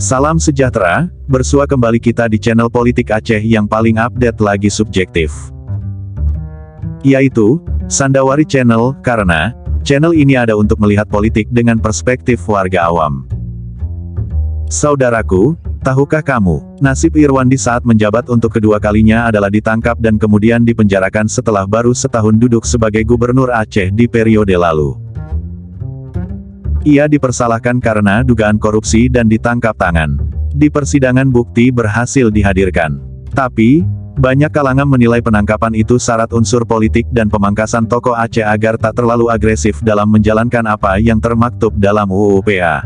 Salam sejahtera, bersua kembali kita di channel Politik Aceh yang paling update lagi subjektif. Yaitu, Sandawari Channel, karena, channel ini ada untuk melihat politik dengan perspektif warga awam. Saudaraku, tahukah kamu, nasib Irwandi saat menjabat untuk kedua kalinya adalah ditangkap dan kemudian dipenjarakan setelah baru setahun duduk sebagai Gubernur Aceh di periode lalu. Ia dipersalahkan karena dugaan korupsi dan ditangkap tangan. Di persidangan bukti berhasil dihadirkan. Tapi, banyak kalangan menilai penangkapan itu syarat unsur politik dan pemangkasan tokoh Aceh agar tak terlalu agresif dalam menjalankan apa yang termaktub dalam UU PA.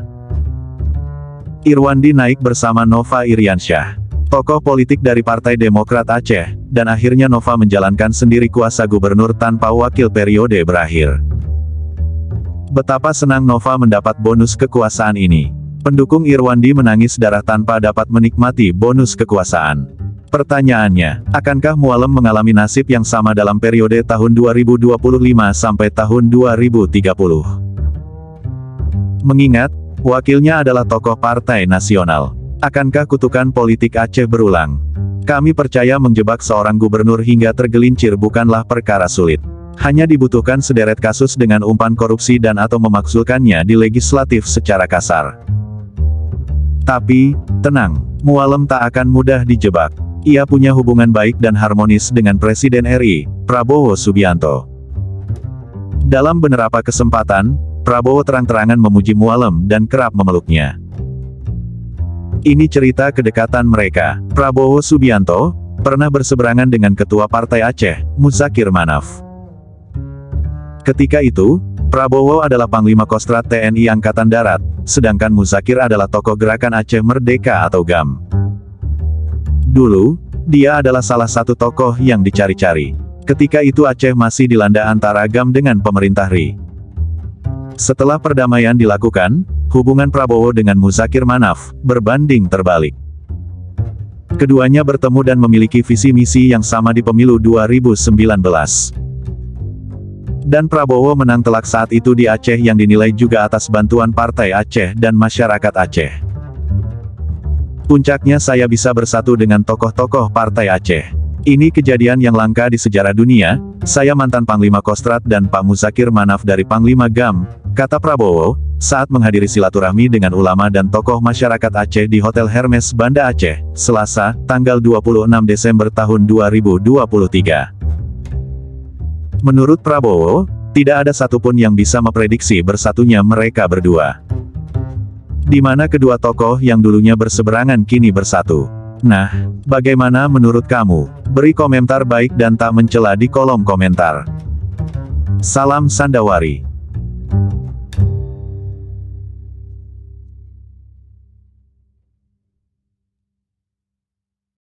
Irwandi naik bersama Nova Iriansyah, tokoh politik dari Partai Demokrat Aceh, dan akhirnya Nova menjalankan sendiri kuasa gubernur tanpa wakil periode berakhir. Betapa senang Nova mendapat bonus kekuasaan ini. Pendukung Irwandi menangis darah tanpa dapat menikmati bonus kekuasaan. Pertanyaannya, akankah Mualem mengalami nasib yang sama dalam periode tahun 2025 sampai tahun 2030? Mengingat, wakilnya adalah tokoh Partai Nasional. Akankah kutukan politik Aceh berulang? Kami percaya menjebak seorang gubernur hingga tergelincir bukanlah perkara sulit. Hanya dibutuhkan sederet kasus dengan umpan korupsi dan atau memaksulkannya di legislatif secara kasar. Tapi, tenang, Mualem tak akan mudah dijebak. Ia punya hubungan baik dan harmonis dengan Presiden RI, Prabowo Subianto. Dalam beberapa kesempatan, Prabowo terang-terangan memuji Mualem dan kerap memeluknya. Ini cerita kedekatan mereka. Prabowo Subianto pernah berseberangan dengan Ketua Partai Aceh, Muzakir Manaf. Ketika itu, Prabowo adalah Panglima Kostrat TNI Angkatan Darat, sedangkan Muzakir adalah tokoh Gerakan Aceh Merdeka atau GAM. Dulu, dia adalah salah satu tokoh yang dicari-cari. Ketika itu Aceh masih dilanda antara GAM dengan pemerintah RI. Setelah perdamaian dilakukan, hubungan Prabowo dengan Muzakir Manaf berbanding terbalik. Keduanya bertemu dan memiliki visi misi yang sama di pemilu 2019. Dan Prabowo menang telak saat itu di Aceh yang dinilai juga atas bantuan Partai Aceh dan masyarakat Aceh. Puncaknya saya bisa bersatu dengan tokoh-tokoh Partai Aceh. Ini kejadian yang langka di sejarah dunia, saya mantan Panglima Kostrat dan Pak Muzakir Manaf dari Panglima GAM, kata Prabowo, saat menghadiri silaturahmi dengan ulama dan tokoh masyarakat Aceh di Hotel Hermes Banda Aceh, Selasa, tanggal 26 Desember tahun 2023. Menurut Prabowo, tidak ada satupun yang bisa memprediksi bersatunya mereka berdua. Di mana kedua tokoh yang dulunya berseberangan kini bersatu. Nah, bagaimana menurut kamu? Beri komentar baik dan tak mencela di kolom komentar. Salam Sandawari.